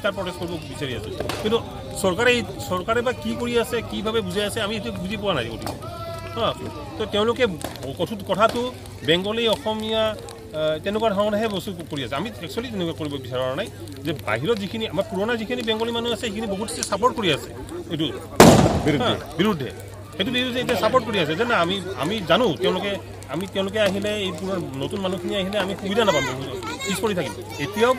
পৰিষ্কাৰ প্ৰটেস্ট কৰব বিচাৰি আছো কিন্তু সৰকাৰে বা কি কৰি আছে কিভাবে বুঝাই আছে আমি এটো বুঝি পোৱা নাই গতিকে হ্যাঁ তো তেওঁলোকে কথাটো বেংগলী অসমীয়া তেনেকুৱা ধৰণৰহে বস্তু কৰি আছে আমি একচুৱেলি তেনেকুৱা কৰিব বিচৰা নাই যে বাহিৰত যিখিনি আমাৰ পুৰণা যিখিনি বেংগলী মানুহ আছে সেইখিনি বহুত ছাপোৰ্ট কৰি আছে এইটো বিৰুদ্ধে সেইটো বিৰুদ্ধে এতিয়া ছাপোৰ্ট কৰি আছে যে না আমি জানো তেওঁলোকে আহিলে এই পুনৰ নতুন মানুহখিনি আহিলে আমি সুবিধা নাপাম পিছ পৰি থাকিম এতিয়াও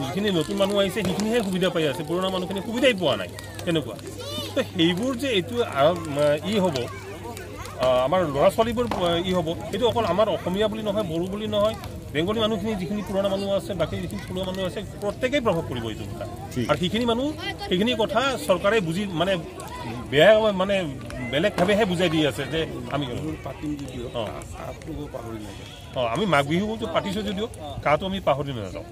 যিখিনি নতুন মানুহ আহিছে সেইখিনিহে সুবিধা পাই আছে পুৰণা মানুহখিনি সুবিধাই পোৱা নাই তেনেকুৱা তো সেইবোৰ যে এইটো হ'ব আমাৰ ল'ৰা ছোৱালীবোৰ হ'ব এইটো অকল আমাৰ অসমীয়া বুলি নহয় বড়ো বুলি নহয় বেংগলী মানুহখিনি যিখিনি পুৰণা মানুহ আছে বাকী যিখিনি থলুৱা মানুহ আছে প্ৰত্যেকেই প্ৰভাৱ পৰিব এইটো কথা আৰু সেইখিনি কথা চৰকাৰে বুজি মানে বেয়া মানে বেলেগভাৱেহে বুজাই দি আছে যে আমি পাতিম যদিও আমি মাঘ বিহুটো পাতিছোঁ যদিও কাটো আমি পাহৰি নাযাওঁ